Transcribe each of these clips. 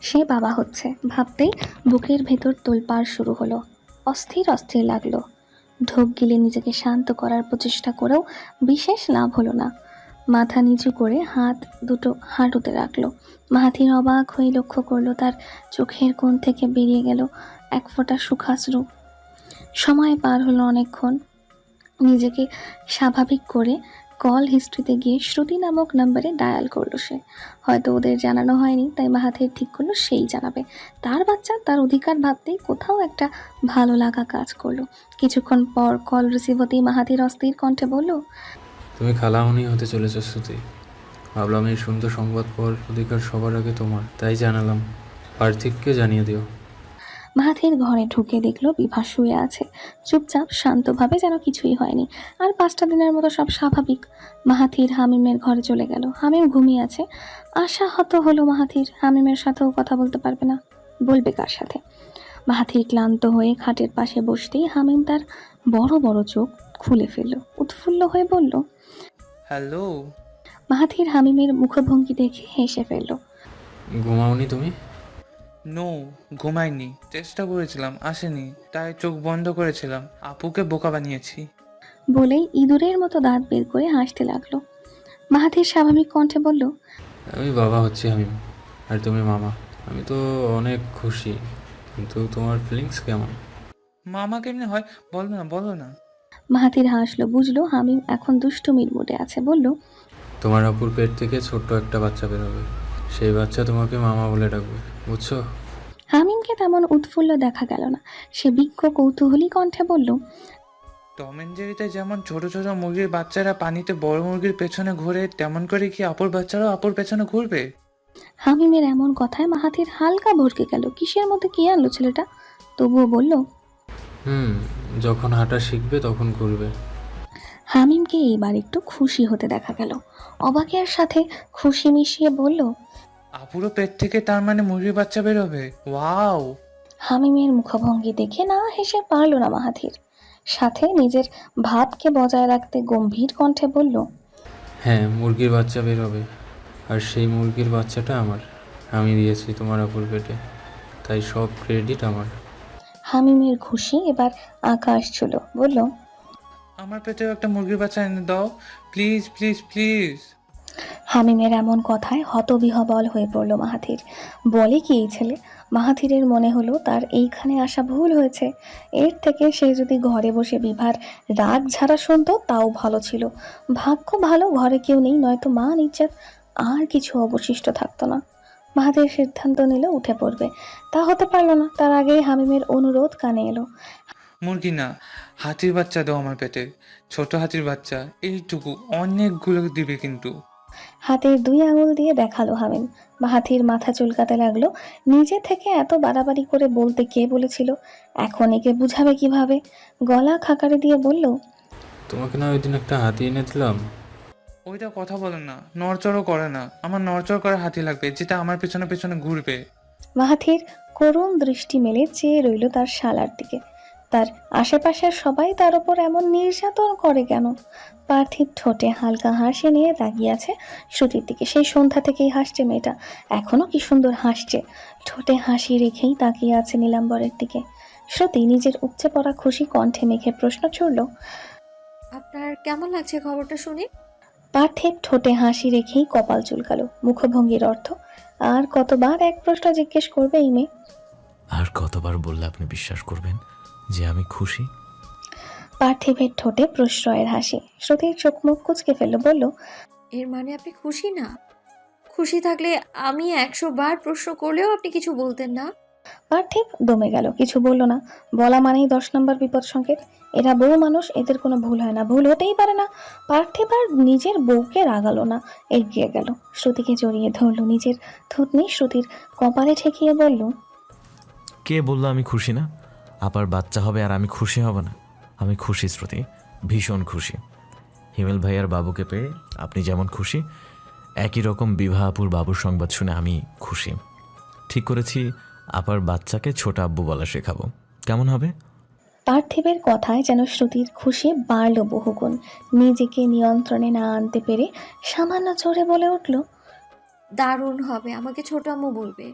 সে বাবা হচ্ছে ভাবতেই বুকের ভেতর তোলপাড় শুরু হলো। অস্থির অস্থির লাগলো। ঢোক গিলে নিজেকে শান্ত করার প্রচেষ্টা করেও বিশেষ লাভ হলো না। মাথা নিচু করে হাত দুটো হাঁটুতে রাখলো। মাহাথির অবাক হয়ে লক্ষ্য করলো তার চোখের কোণ থেকে বেরিয়ে গেল এক ফোঁটা সুখাশ্রু। সময় পার হলো অনেকক্ষণ। নিজেকে স্বাভাবিক করে কল হিস্ট্রিতে গিয়ে শ্রুতি নামক নম্বরে ডায়াল করলো সে। হয়তো ওদের জানানো হয়নি, তাই মাহাথির ঠিক করলো সেই জানাবে। তার বাচ্চা, তার অধিকার ভাবতেই কোথাও একটা ভালো লাগা কাজ করলো। কিছুক্ষণ পর কল রিসিভ হতেই মাহাথির অস্থির কণ্ঠে বলল, তুমি খালামণি হতে চলেছ শ্রুতি। ভাবলাম এই সুন্দর সংবাদ পর অধিকার সবার আগে তোমার, তাই জানালাম। পার্থিবকে জানিয়ে দিও। মাহাথির ঘরে ঢুকে দেখলো বিভা শুয়ে আছে, চুপচাপ শান্তভাবে, যেন কিছুই হয়নি। আর 5টা দিনের মতো সব স্বাভাবিক। মাহাথির হামিমের ঘরে চলে গেল। হামিম ঘুমিয়ে আছে। আশাহত হলো মাহাথির, হামিমের সাথেও কথা বলতে পারবে না, বলবে কার সাথে? মাহাথির ক্লান্ত হয়ে খাটের পাশে বসতেই হামিম তার বড় বড় চোখ খুলে ফেলল। উৎফুল্ল হয়ে বলল, হ্যালো। মাহাথির হামিমের মুখভঙ্গি দেখে হেসে ফেলল। ঘুমাওনি তুমি? নো, ঘুমাইনি। চেষ্টা করেছিলাম, আসেনি, তাই চোখ বন্ধ করেছিলাম। আপুকে বোকা বানিয়েছি। বলেই ইঁদুরের মতো দাঁত বের করে হাসতে লাগলো। মাহাথির স্বাভাবিক কণ্ঠে বলল, আমি বাবা হচ্ছি হামিম, আর তুমি মামা। আমি তো অনেক খুশি, কিন্তু তোমার ফিলিংস কেমন? মামা কেমনে হয়? বলো না, বলো না। মাহাথির হাসলো, বুঝলো হামিম এখন দুষ্টুমির মুডে আছে। বলল, তোমার আপুর পেট থেকে ছোট্ট একটা বাচ্চা বেরোবে। সেই বাচ্চা তোমাকে মামা বলে ডাকবে, বুঝছো? হামিমকে তেমন উৎফুল্ল দেখা গেল না। সে বিজ্ঞ কৌতূহলী কণ্ঠে বলল, টম এন্ড জেরিতে যেমন ছোট ছোট মুরগির বাচ্চারা পানিতে বড় মুরগির পেছনে ঘোরে, তেমন করে কি আপুর বাচ্চারাও আপুর পেছনে ঘুরবে? হামিমের এমন কথায় মাহাথির হালকা ভড়কে গেল। কিসের মধ্যে কি আনলো ছেলেটা? তবুও বলল, হুম, যখন হাঁটা শিখবে তখন ঘুরবে। হামিমকে এইবার একটু খুশি হতে দেখা গেল। অবাকের সাথে খুশি মিশিয়ে বলল, আপুরও পেট থেকে তার মানে মুরগির বাচ্চা বেরোবে? ওয়াও! হামিমের মুখভঙ্গি দেখে না হেসে পারল না মাহাথির। সাথে নিজের ভাবকে বজায় রাখতে গম্ভীর কণ্ঠে বলল, হ্যাঁ, মুরগির বাচ্চা বেরোবে। আর সেই মুরগির বাচ্চাটা আমার। আমি দিয়েছি তোমার আপুর পেটে, তাই সব ক্রেডিট আমার। হামিমের খুশি এবার আকাশ ছিল। বলল, আমার পেটেও একটা মুরগির বাচ্চা এনে দাও, প্লিজ প্লিজ প্লিজ। হামিমের এমন কথায় হতবিহবল হয়ে পড়ল মাহাথির। বলে কি এই ছেলে? মাহাথিরের মনে হলো তার এইখানে আসা ভুল হয়েছে। এর থেকে সে যদি ঘরে বসে বিভার রাগ ঝাড়া শুনতো তাও ভালো ছিল। ভাগ্য ভালো ঘরে কেউ নেই, নয়তো মান ইজ্জত আর কিছু অবশিষ্ট থাকতো না। মাহাথির সিদ্ধান্ত নিল উঠে পড়বে। তা হতে পারল না। তার আগেই হামিমের অনুরোধ কানে এলো। মুরগি না, হাতির বাচ্চা দাও আমার পেটে। ছোট হাতির বাচ্চা, এইটুকু, অনেকগুলো দিবে কিন্তু। হাতের 2 আঙুল দিয়ে দেখালো হামিম। মাহাথির মাথা চুলকাতে লাগলো। নিজে থেকে এত বাড়াবাড়ি করে বলতে কে বলেছিল? এখন একে বুঝাবে কিভাবে? গলা খাকারি দিয়ে বলল, তোমাকে না ওই দিন একটা হাতি এনে দিলাম? ওইটা কথা বলে না, নড়চড়ও করে না। আমার নড়চড় করা হাতি লাগবে, যেটা আমার পেছনে পেছনে ঘুরবে। মাহাথির করুণ দৃষ্টি মেলে চেয়ে রইল তার শালার দিকে। তার আশেপাশের সবাই তার ওপর এমন নির্যাতন করে কেন? পার্থিব ঠোঁটে হালকা হাসি নিয়ে তাকিয়ে আছে শ্রুতির দিকে। সেই সন্ধ্যা থেকেই হাসছে মেয়েটা, এখনো কি সুন্দর হাসছে। ঠোঁটে হাসি রেখেই তাকিয়ে আছে নীলাম্বরের দিকে। শ্রুতি নিজের উপচে পড়া খুশি কণ্ঠে মেখে প্রশ্ন ছুড়ল, আপনার কেমন লাগছে খবরটা শুনে? পার্থিব ঠোঁটে হাসি রেখেই কপাল চুলকালো। মুখভঙ্গির অর্থ আর কতবার এক প্রশ্ন জিজ্ঞেস করবে এই মেয়ে? আর কতবার বললে আপনি বিশ্বাস করবেন যে আমি খুশি? পার্থিবের ঠোঁটে প্রশ্রয়ের হাসি। শ্রুতির চোখ মুখ কুঁচকে ফেলল। বলল, এর মানে আপনি খুশি না? খুশি থাকলে আমি 100 বার প্রশ্ন করলেও আপনি কিছু বলতেন না। পার্থিব দমে গেল, কিছু বলল না। বলা মানেই 10 নম্বর বিপদ সংকেত। এরা বউ মানুষ, এদের কোনো ভুল হয় না, ভুল হতেই পারে না। পার্থিব আর নিজের বউকে রাগালো না, এগিয়ে গেল, শ্রুতিকে জড়িয়ে ধরল। নিজের থুতনি শ্রুতির কপালে ঠেকিয়ে বলল, কে বললো আমি খুশি না? আপার বাচ্চা হবে আর আমি খুশি হব না? আমি খুশি শ্রুতি, ভীষণ খুশি। হিমেল ভাইয়ার বাবুকে পেয়ে আপনি যেমন খুশি, একই রকম বিভা আপুর বাবুর সংবাদ শুনে আমি খুশি। ঠিক করেছি আপার বাচ্চাকে ছোট আব্বু বলা শেখাবো। কেমন হবে? পার্থিবের কথায় যেন শ্রুতির খুশি বাড়ল বহুগুণ। নিজেকে নিয়ন্ত্রণে না আনতে পেরে সামান্য জোরে বলে উঠল, দারুণ হবে, আমাকে ছোট আম্মু বলবে।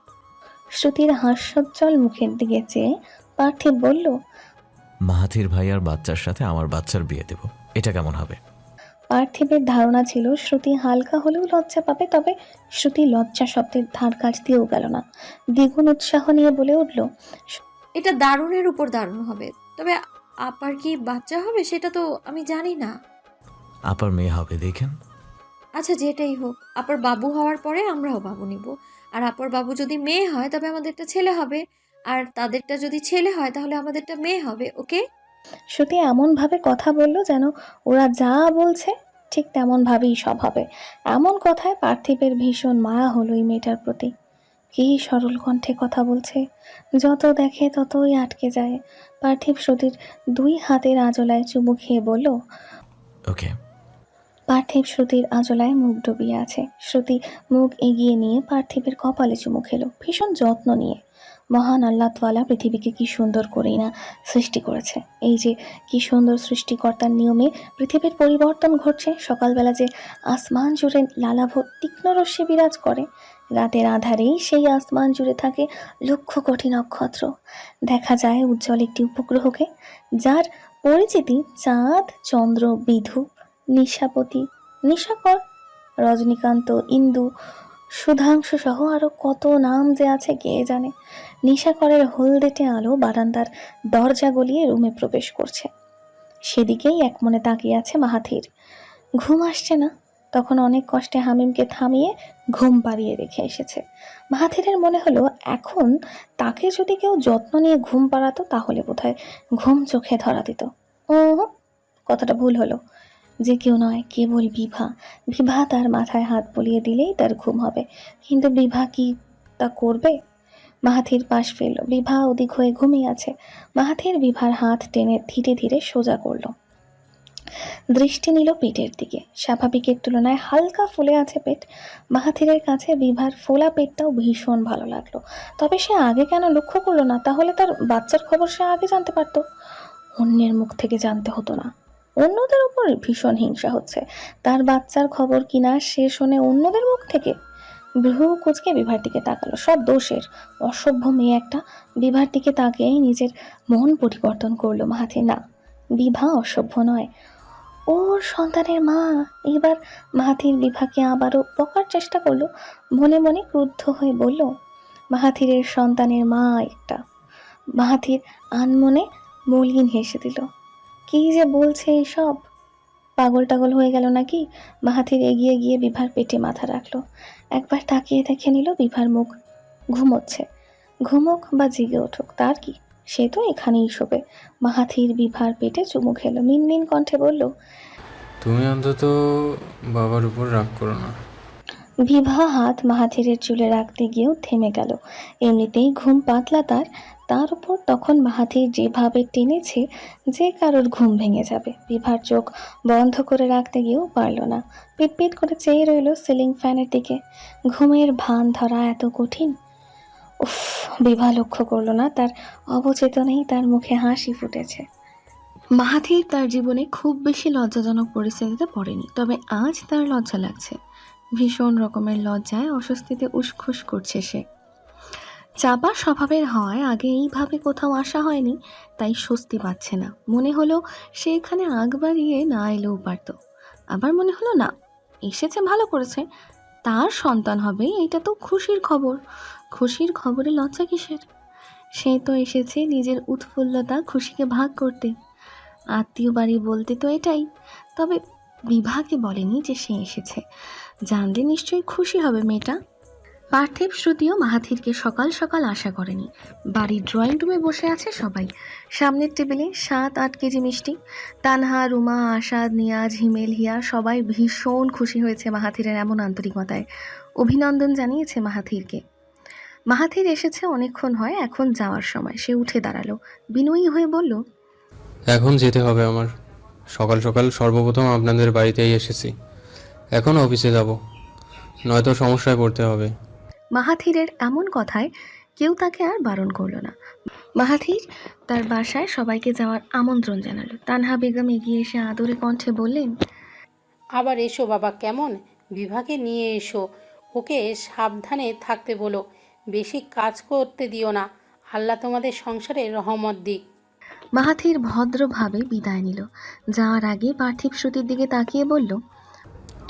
শ্রুতির হাস্যোজ্জ্বল মুখের দিকে চেয়ে পার্থিব বলল, মাহাথির ভাইয়ার বাচ্চার সাথে আমার বাচ্চার বিয়ে দেব, এটা কেমন হবে? পার্থিবের ধারণা ছিল শ্রুতি হালকা হলেও লজ্জা পাবে, তবে শ্রুতি লজ্জা শব্দের ধার কাছ দিয়েও গেল না। দ্বিগুণ উৎসাহ নিয়ে বলে উঠল, এটা দারুণের উপর দারুণ হবে। তবে আপার কি বাচ্চা হবে সেটা তো আমি জানি না। আপার মেয়ে হবে, দেখেন। আচ্ছা, যেটাই হোক, আপার বাবু হওয়ার পরে আমরাও বাবু নিব। আর আপার বাবু যদি মেয়ে হয় তবে আমাদেরটা ছেলে হবে, আর তাদেরটা যদি ছেলে হয় তাহলে আমাদেরটা মেয়ে হবে। ওকে? শ্রুতি এমনভাবে কথা বলল যেন ওরা যা বলছে ঠিক তেমন ভাবেই সব হবে। এমন কথায় পার্থিবের ভীষণ মায়া হলো এই মেয়েটার প্রতি। কি সরল কণ্ঠে কথা বলছে, যত দেখে ততই আটকে যায়। পার্থিব শ্রুতির 2 হাতের আঁচলায় চুমু খেয়ে বলল, ওকে। পার্থিব শ্রুতির আঁচলায় মুখ ডুবিয়ে আছে। শ্রুতি মুখ এগিয়ে নিয়ে পার্থিবের কপালে চুমু খেলো, ভীষণ যত্ন নিয়ে। মহান আল্লাহ তাআলা পৃথিবীকে কি সুন্দর করেই না সৃষ্টি করেছে। এই যে কি সুন্দর সৃষ্টিকর্তার নিয়মে পৃথিবীর পরিবর্তন ঘটছে। সকালবেলা যে আসমান জুড়ে লালাভ তীক্ষ্ণ রশ্মি বিরাজ করে, রাতের আধারেই সেই আসমান জুড়ে থাকে লক্ষ কোটি নক্ষত্র। দেখা যায় উজ্জ্বল একটি উপগ্রহকে, যার পরিচিতি চাঁদ, চন্দ্র, বিধু, নিশাপতি, নিশাকর, রজনীকান্ত, ইন্দু, সুধাংশু সহ আরো কত নাম যে আছে কে জানে। নিশাকরের হলদেটে আলো বারান্দার দরজা গলিয়ে রুমে প্রবেশ করছে। সেদিকেই একমনে তাকিয়ে আছে মাহাথির। ঘুম আসছে না, তখন অনেক কষ্টে হামিমকে থামিয়ে ঘুম পাড়িয়ে রেখে এসেছে। মাহাথিরের মনে হলো এখন তাকে যদি কেউ যত্ন নিয়ে ঘুম পাড়াতো তাহলে বোধহয় ঘুম চোখে ধরা দিত। ও, কথাটা ভুল হলো। যে কেউ নয়, কেবল বিভা। বিভা তার মাথায় হাত বুলিয়ে দিলেই তার ঘুম হবে। কিন্তু বিভা কি তা করবে? মাহাথির পাশ ফেলল। বিভা ওদিক হয়ে ঘুমিয়ে আছে। মাহাথির বিভার হাত টেনে ধীরে ধীরে সোজা করল। দৃষ্টি নিল পেটের দিকে। স্বাভাবিকের তুলনায় হালকা ফুলে আছে পেট। মাহাথিরের কাছে বিভার ফোলা পেটটাও ভীষণ ভালো লাগলো। তবে সে আগে কেন লক্ষ্য করলো না? তাহলে তার বাচ্চার খবর সে আগে জানতে পারতো। অন্যের মুখ থেকে জানতে হতো না। অন্যদের উপর ভীষণ হিংসা হচ্ছে। তার বাচ্চার খবর কিনা সে শোনে অন্যদের মুখ থেকে। ভ্রু কুচকে বিভার দিকে তাকালো। সব দোষের, অসভ্য মেয়ে একটা। বিভার দিকে তাকিয়েই নিজের মন পরিবর্তন করলো মাহাথির। না, বিভা অসভ্য নয়, ওর সন্তানের মা। এবার মাহাথির বিভাকে আবারও বকার চেষ্টা করলো। মনে মনে ক্রুদ্ধ হয়ে বলল, মাহাথিরের সন্তানের মা একটা। মাহাথির আনমনে মলিন হেসে দিল। কি যে বলছে এসব, পাগল টাগল হয়ে গেল নাকি? মাহাথির এগিয়ে গিয়ে বিভার পেটে মাথা রাখলো। একবার তাকিয়ে দেখে নিল বিভার মুখ। ঘুমোচ্ছে। ঘুমোক বা জেগে উঠুক তার কি, সে তো এখানেই শোবে। মাহাথির বিভার পেটে চুমু খেলো, মিনমিন কণ্ঠে বলল, তুমি অন্তত বাবার উপর রাগ করো না। বিভা হাত মাহাথিরের চুলে রাখতে গিয়েও থেমে গেল। এমনিতেই ঘুম পাতলা তার উপর তখন মাহাথির যেভাবে টেনেছে যে কারোর ঘুম ভেঙে যাবে। বিভার চোখ বন্ধ করে রাখতে গিয়েও পারল না। পিটপিট করে চেয়ে রইল সিলিং ফ্যানের দিকে। ঘুমের ভান ধরা এত কঠিন। উফ, বিভা লক্ষ্য করলো না তার অবচেতনেই তার মুখে হাসি ফুটেছে। মাহাথির তার জীবনে খুব বেশি লজ্জাজনক পরিস্থিতিতে পড়েনি, তবে আজ তার লজ্জা লাগছে। ভীষণ রকমের লজ্জায় অস্বস্তিতে উসখুস করছে সে। চাপা স্বভাবের হওয়ায় আগে এইভাবে কোথাও আসা হয়নি, তাই স্বস্তি পাচ্ছে না। মনে হলো সে এখানে আগ বাড়িয়ে না এলেও পারত। আবার মনে হলো না, এসেছে ভালো করেছে, তার সন্তান হবে, এটা তো খুশির খবর। খুশির খবরে লজ্জা কিসের? সে তো এসেছে নিজের উৎফুল্লতা খুশিকে ভাগ করতে। আত্মীয় বাড়ি বলতে তো এটাই। তবে বিভাকে বলেনি যে সে এসেছে, জানলে নিশ্চয়ই খুশি হবে মেয়েটা। পার্থিব শ্রুতিও মাহাথিরকে সকাল সকাল আশা করেনি। বাড়ির ড্রয়িং রুমে বসে আছে সবাই। সামনের টেবিলে 7-8 কেজি মিষ্টি। তানহা, রুমা, আশাদ, নিয়াজ, হিমেল, হিয়া সবাই ভীষণ খুশি হয়েছে মাহাথিরের এমন আন্তরিকতায়। অভিনন্দন জানিয়েছে মাহাথিরকে। মাহাথির এসেছে অনেকক্ষণ হয়, এখন যাওয়ার সময়। সে উঠে দাঁড়ালো, বিনয়ী হয়ে বলল, এখন যেতে হবে আমার। সকাল সকাল সর্বপ্রথম আপনাদের বাড়িতেই এসেছি, এখন অফিসে যাব, নয়তো সমস্যায় পড়তে হবে। মাহাথিরের এমন কথায় কেউ তাকে আর বারণ করলো না। মাহাথির তার বাসায় সবাইকে যাওয়ার আমন্ত্রণ জানালো। তানহা বেগম এগিয়ে এসে আদরে কণ্ঠে বললেন, আবার এসো বাবা, কেমন? বিভাকে নিয়ে এসো, ওকে সাবধানে থাকতে বলো। বেশি কাজ করতে দিও না। আল্লাহ তোমাদের সংসারে রহমত দিক। মাহাথির ভদ্রভাবে বিদায় নিল। যাওয়ার আগে পার্থিব শ্রুতির দিকে তাকিয়ে বলল,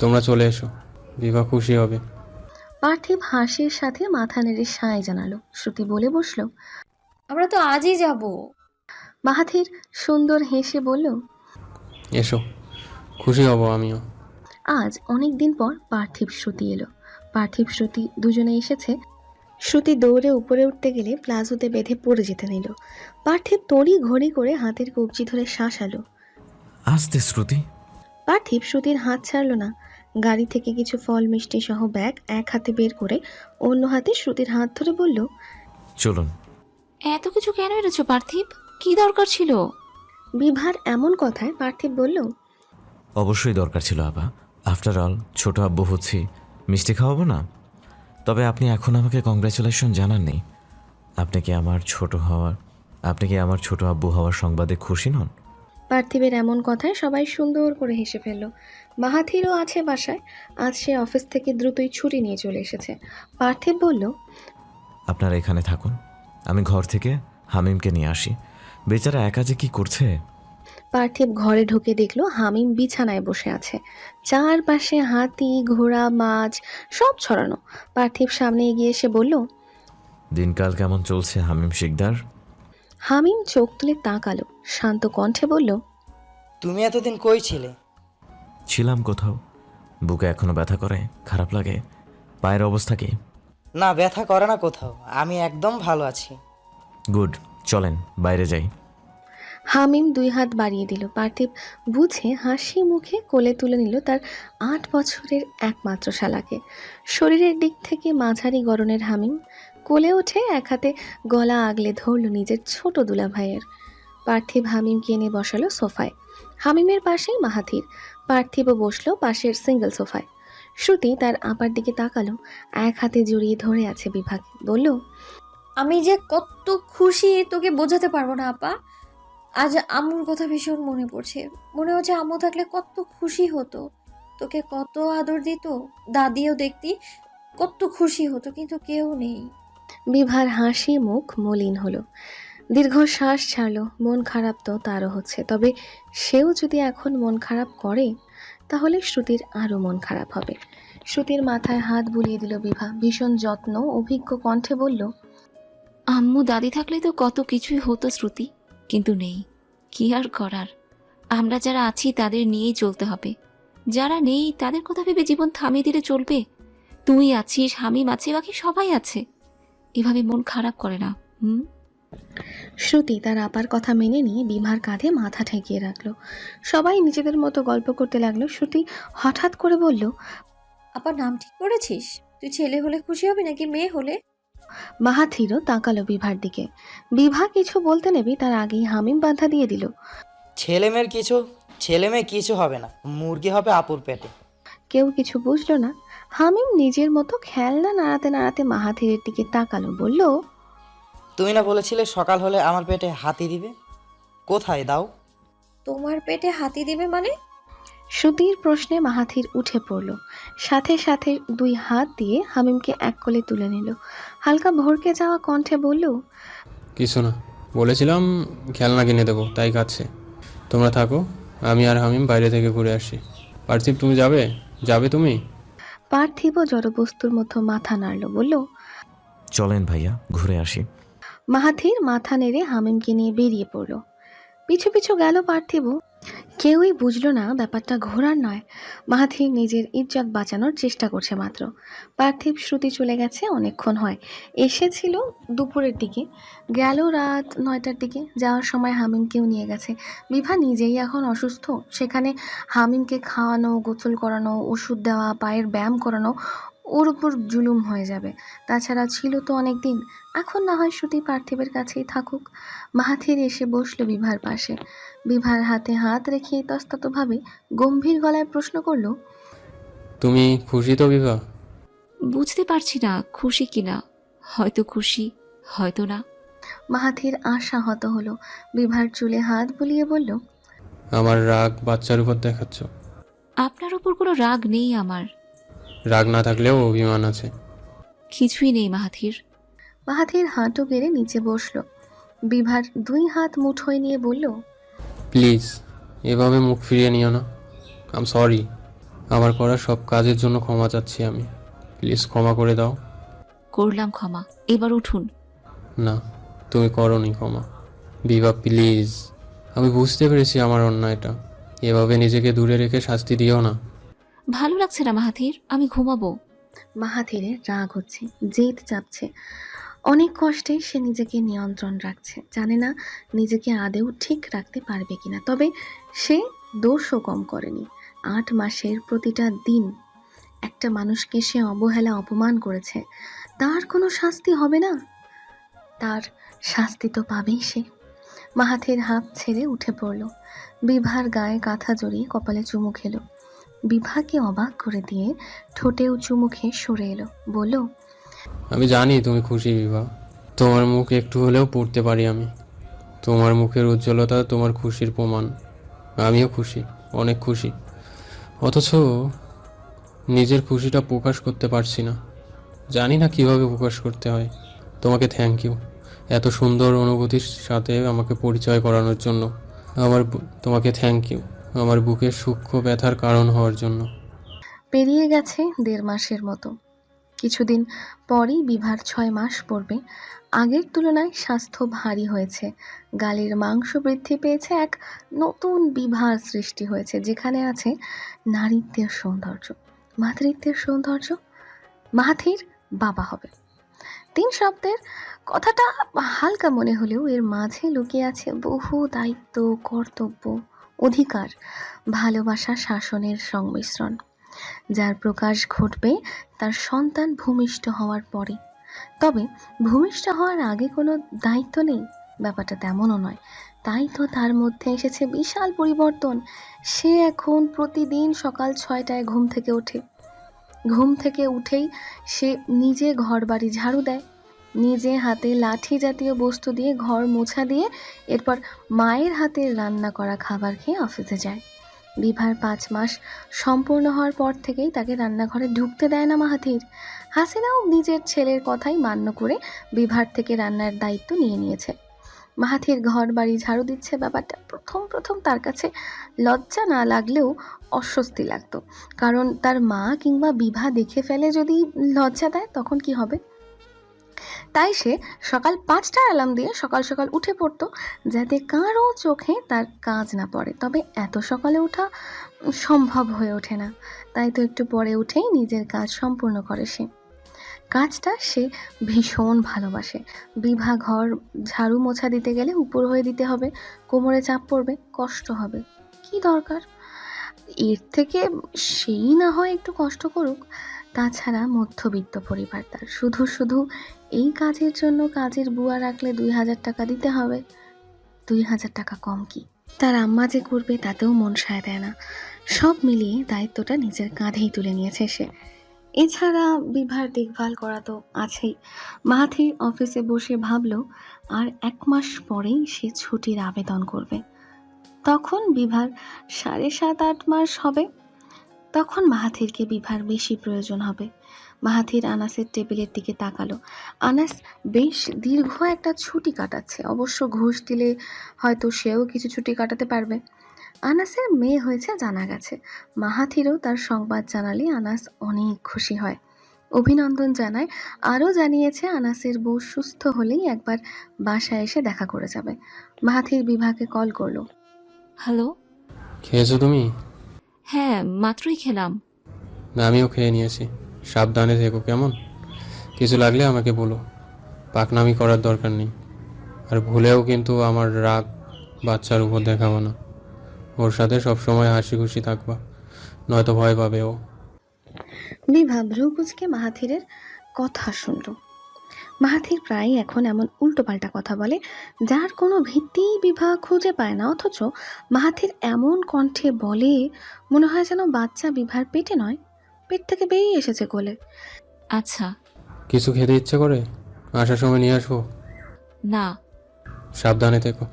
তোমরা চলে এসো, বিভা খুশি হবে। পার্থিব হাসির সাথে মাথা নেড়ে সায় জানালো। শ্রুতি বলে বসলো। আমরা তো আজই যাব। মাহাথির সুন্দর হেসে বলল, এসো, খুশি হব আমিও। আজ অনেক দিন পর পার্থিব শ্রুতি এলো। পার্থিব শ্রুতি দুজনে এসেছে। শ্রুতি দৌড়ে উপরে উঠতে গেলে প্লাজোতে বেঁধে পড়ে যেতে নিল। পার্থিব তড়ি ঘড়ি করে হাতের কবজি ধরে শাসালো। আস্তে শ্রুতি। পার্থিব শ্রুতির হাত ছাড়ল না। গাড়ি থেকে কিছু ফল মিষ্টি সহ ব্যাগ এক হাতে বের করে অন্য হাতে শ্রুতির হাত ধরে বলল, চলুন। এত কিছু কেন এনেছো পার্থিব? কি দরকার ছিল? বিভার এমন কথায় পার্থিব বলল, অবশ্যই দরকার ছিল আপা। আফটার অল ছোট আব্বু হচ্ছি, মিষ্টি খাওয়াবো না? তবে আপনি এখন আমাকে কংগ্রাচুলেশন জানাননি। আপনি কি আমার ছোট আব্বু হওয়ার সংবাদে খুশি নন? পার্থিবের এমন কথায় সবাই সুন্দর করে হেসে ফেলল। মাহাথিরও আছে বাসায়। আজ সে অফিস থেকে দ্রুতই ছুটি নিয়ে চলে এসেছে। পার্থিব বলল, আপনারা এখানে থাকুন, আমি ঘর থেকে হামিমকে নিয়ে আসি। বেচারা একা যে কি করছে। পার্থিব ঘরে ঢুকে দেখলো হামিম বিছানায় বসে আছে। চারপাশে হাতি, ঘোড়া, মাছ সব ছড়ানো। পার্থিব সামনে এগিয়ে এসে বলল, দিনকাল কেমন চলছে হামিম শিকদার? হামিম চোখ তুলে তাকালো, শান্ত কণ্ঠে বলল, তুমি এতদিন কই ছিলে? ছিলাম কোথাও। বুকে এখনো ব্যথা করে, খারাপ লাগে। পায়ের অবস্থা কি? না, ব্যথা করে না কোথাও, আমি একদম ভালো আছি। গুড, চলেন বাইরে যাই। হামিম 2 হাত বাড়িয়ে দিল। পার্থিব বুঝে হাসি মুখে কোলে তুলে নিল তার 8 বছরের একমাত্র শালাকে। শরীরের দিক থেকে মাঝারি গড়নের হামিম কোলে উঠে এক হাতে গলা আগলে ধরল নিজের ছোট দুলা ভাইয়ের। পার্থিব হামিমকে এনে বসালো সোফায়। হামিমের পাশেই মাহাথির। পার্থিবও বসলো পাশের সিঙ্গেল সোফায়। শ্রুতি তার আপার দিকে তাকালো। এক হাতে জড়িয়ে ধরে আছে বিভাকে। বলল, আমি যে কত খুশি তোকে বোঝাতে পারবো না আপা। আজ আম্মুর কথা ভীষণ মনে পড়ছে। মনে হচ্ছে আম্মু থাকলে কত খুশি হতো, তোকে কত আদর দিত, দাদিও দেখতি কত খুশি হতো, কিন্তু কেউ নেই। বিভার হাসি মুখ মলিন হলো। দীর্ঘশ্বাস ছাড়লো। মন খারাপ তো তারও হচ্ছে, তবে সেও যদি এখন মন খারাপ করে তাহলে শ্রুতির আরও মন খারাপ হবে। শ্রুতির মাথায় হাত বুলিয়ে দিল বিভা। ভীষণ যত্ন অভিজ্ঞ কণ্ঠে বলল, আম্মু দাদি থাকলে তো কত কিছুই হতো শ্রুতি, কিন্তু নেই। কি আর করার, আমরা যারা আছি তাদের নিয়েই চলতে হবে। যারা নেই তাদের কথা ভেবে জীবন থামিয়ে দিলে চলবে? তুই আছিস, হামিম আছে, বাকি সবাই আছে। এভাবে মন খারাপ করে না। শ্রুতি তার আপার কথা মেনে নিয়ে বিভার কাঁধে মাথা ঠেকিয়ে রাখলো। সবাই নিজেদের মতো গল্প করতে লাগলো। শ্রুতি হঠাৎ করে বলল, আপা নাম ঠিক করেছিস? তুই ছেলে হলে খুশি হবি নাকি মেয়ে হলে? মাহাথিরও তাকালো বিভার দিকে। বিভা কিছু বলতে নেবে তার আগেই হামিম বাধা দিয়ে দিল। ছেলে মেয়ে কিছু হবে না, মুরগি হবে আপুর পেটে। কেউ কিছু বুঝলো না। হামিম নিজের মতো খেলনা নাড়াতে নাড়াতে মাহাথিরের দিকে তাকালো। বলল, তুমি না বলেছিলে সকাল হলে আমার পেটে হাতি দিবে? কোথায় দাও? তোমার পেটে হাতি দিবে মানে? শ্রুতির প্রশ্নে মাহাথির উঠে পড়ল। সাথে সাথে 2 হাত দিয়ে হামিমকে এক কোলে তুলে নিল। হালকা ভরকে যাওয়া কণ্ঠে বলল, কিছু না, বলেছিলাম খেলনা কিনে দেবো, তাই কাছে। তোমরা থাকো, আমি আর হামিম বাইরে থেকে ঘুরে আসি। পার্থিব, তুমি যাবে তুমি? পার্থিবও জড়বস্তুর মতো মাথা নাড়ল। বলল, চলেন ভাইয়া, ঘুরে আসি। মাহাথির মাথা নেড়ে হামিমকে নিয়ে বেরিয়ে পড়ল। পিছু পিছু গেল পার্থিব। কেউই বুঝলো না ব্যাপারটা ঘোরার নয়। মাহাথির নিজের ইজ্জত বাঁচানোর চেষ্টা করছে মাত্র। পার্থিব শ্রুতি চলে গেছে অনেকক্ষণ হয়। এসেছিল দুপুরের দিকে, গেল রাত 9টার দিকে। যাওয়ার সময় হামিমকেও নিয়ে গেছে। বিভা নিজেই এখন অসুস্থ, সেখানে হামিমকে খাওয়ানো, গোসল করানো, ওষুধ দেওয়া, পায়ের ব্যায়াম করানো ওর উপর জুলুম হয়ে যাবে। তাছাড়া ছিল তো অনেক দিন, এখন না হয় শ্রুতি পার্থিবের কাছেই থাকুক। মাহাথির এসে বসলো বিভার পাশে। বিভার হাতে হাত রেখে ইতস্ততভাবে গম্ভীর গলায় প্রশ্ন করল, তুমি খুশি তো বিভা? বুঝতে পারছি না খুশি কিনা। হয়তো খুশি, হয়তো না। মাহাথির আশাহত হলো। বিভার চুলে হাত বুলিয়ে বলল, আমার রাগ বাচ্চার উপর দেখাচ্ছ। আপনার উপর কোনো রাগ নেই আমার। রাগ না থাকলেও অভিমান আছে। কিছুই নেই মাহাথির, মাহাথির হাঁটু গেড়ে নিচে বসলো। বিভার 2 হাত মুঠোয় নিয়ে বলল, প্লিজ এভাবে মুখ ফিরিয়ে নিও না। আম সরি। আমার করা সব কাজের জন্য ক্ষমা চাচ্ছি আমি। প্লিজ ক্ষমা করে দাও। করলাম ক্ষমা, এবার উঠুন। না, তুমি করোনি ক্ষমা। বিভা প্লিজ, আমি বুঝতে পেরেছি আমার অন্যায়টা। এভাবে নিজেকে দূরে রেখে শাস্তি দিও না। ভালো লাগছে না মাহাথির, আমি ঘুমাবো। মাহাথিরের রাগ হচ্ছে, জেদ চাপছে। অনেক কষ্টে সে নিজেকে নিয়ন্ত্রণ রাখছে, জানে না নিজেকে আদেও ঠিক রাখতে পারবে কিনা। তবে সে দোষও কম করেনি। 8 মাসের প্রতিটা দিন একটা মানুষকে সে অবহেলা অপমান করেছে। তার কোনো শাস্তি হবে না? তার শাস্তি তো পাবেই সে। মাহাথির হাঁপ ছেড়ে উঠে পড়ল। বিভার গায়ে কাঁথা জড়িয়ে কপালে চুমু খেলো। বিভাকে অবাক করে দিয়ে ঠোঁটেও চুমু খেয়ে সরে এলো, বলল, আমি জানি তুমি খুশি বিভা। তোমার মুখ একটু হলেও পড়তে পারি আমি। তোমার মুখের উজ্জ্বলতা তোমার খুশির প্রমাণ। আমিও খুশি, অনেক খুশি। অথচ নিজের খুশিটা প্রকাশ করতে পারছি না। জানি না কিভাবে প্রকাশ করতে হয়। তোমাকে থ্যাংক ইউ এত সুন্দর অনুভূতির সাথে আমাকে পরিচয় করানোর জন্য। তোমাকে থ্যাংক ইউ আমার বুকের সূক্ষ্ম ব্যথার কারণ হওয়ার জন্য। পেরিয়ে গেছে 1.5 মাসের মতো। কিছুদিন পরেই বিভার 6 মাস পড়বে। আগের তুলনায় স্বাস্থ্য ভারী হয়েছে, গালের মাংস বৃদ্ধি পেয়েছে, এক নতুন বিভার সৃষ্টি হয়েছে যেখানে আছে নারীত্বের সৌন্দর্য, মাতৃত্বের সৌন্দর্য। মাহাথির বাবা হবে। 3 শব্দের কথাটা হালকা মনে হলেও এর মাঝে লুকিয়ে আছে বহু দায়িত্ব, কর্তব্য, অধিকার, ভালোবাসা, শাসনের সংমিশ্রণ, যার প্রকাশ ঘটবে তার সন্তান ভূমিষ্ঠ হওয়ার পরে। তবে ভূমিষ্ঠ হওয়ার আগে কোনো দায়িত্ব নেই, ব্যাপারটা তেমনও নয়। তাই তো তার মধ্যে এসেছে বিশাল পরিবর্তন। সে এখন প্রতিদিন সকাল 6টায় ঘুম থেকে ওঠে। ঘুম থেকে উঠেই সে নিজে ঘর বাড়ি ঝাড়ু দেয়, নিজে হাতে লাঠি জাতীয় বস্তু দিয়ে ঘর মোছা দিয়ে এরপর মায়ের হাতে রান্না করা খাবার খেয়ে অফিসে যায়। বিভার 5 মাস সম্পূর্ণ হওয়ার পর থেকেই তাকে রান্নাঘরে ঢুকতে দেয় না মাহাথির। হাসিনাও নিজের ছেলের কথাই মান্য করে বিভার থেকে রান্নার দায়িত্ব নিয়ে নিয়েছে। মাহাথির ঘর বাড়ি ঝাড়ু দিচ্ছে, ব্যাপারটা প্রথম তার কাছে লজ্জা না লাগলেও অস্বস্তি লাগতো। কারণ তার মা কিংবা বিভা দেখে ফেলে যদি লজ্জা দেয় তখন কি হবে। তাই সে সকাল 5টার অ্যালার্ম দিয়ে সকাল সকাল উঠে পড়তো, যাতে কারো চোখে তার কাজ না পড়ে। তবে এত সকালে ওঠা সম্ভব হয়ে ওঠে না, তাই তো একটু পরে উঠেই নিজের কাজ সম্পূর্ণ করে সে। কাজটা সে ভীষণ ভালোবাসে। বিভা ঘর ঝাড়ু মোছা দিতে গেলে উপর হয়ে দিতে হবে, কোমরে চাপ পড়বে, কষ্ট হবে, কি দরকার? এর থেকে সেই না হয় একটু কষ্ট করুক। তাছাড়া মধ্যবিত্ত পরিবার তার, শুধু এই কাজের জন্য কাজের বুয়া রাখলে 2000 টাকা দিতে হবে। 2000 টাকা কম কি? তার আম্মা যে করবে তাতেও মন সায় দেয় না। সব মিলিয়ে দায়িত্বটা নিজের কাঁধেই তুলে নিয়েছে সে। এছাড়া বিভার দেখভাল করা তো আছেই। মাহাথির অফিসে বসে ভাবল আর 1 মাস পরেই সে ছুটির আবেদন করবে। তখন বিভার 7.5-8 মাস হবে। তখন মাহাথিরকে বিভার বেশি প্রয়োজন হবে। মাহাথির আনাসের টেবিলের দিকে তাকালো। আনাস বেশ দীর্ঘ একটা ছুটি কাটাচ্ছে, অবশ্য ঘুষ দিলে হয়তো সেও কিছু ছুটি কাটাতে পারবে। আনাসের মেয়ে হয়েছে জানা গেছে। মাহাথিরও তার সংবাদ জানালে আনাস অনেক খুশি হয়, অভিনন্দন জানায়। আরও জানিয়েছে আনাসের বউ সুস্থ হলেই একবার বাসায় এসে দেখা করে যাবে। মাহাথির বিভাকে কল করলো। হ্যালো। খেয়েছো তুমি? হ্যাঁ, মাত্রই খেলাম। আমিও খেয়ে নিয়েছি। সাবধানে থেকো কেমন? কিছু লাগলে আমাকে বলো, পাকনামি করার দরকার নেই। আর ভুলেও কিন্তু আমার রাগ বাচ্চার উপর দেখাবো না। ওর সাথে সবসময় হাসি খুশি থাকবা, নয়তো ভয় পাবে ও। বিভা ভ্রু কুঁচকে মাহাথিরের কথা শুনল। মাহাথির প্রায় এখন এমন উল্টোপাল্টা কথা বলে যার কোনো ভিত্তিই বিভা খুঁজে পায় না, অথচ মাহাথির এমন কণ্ঠে বলে মনে হয় যেন বাচ্চা বিভার পেটে নয়, পেট থেকে বেরিয়ে এসেছে কোলে। আচ্ছা। কিছু খেতে ইচ্ছে করে? আসার সময় নিয়ে আসবো? না। সাবধানে থেকো।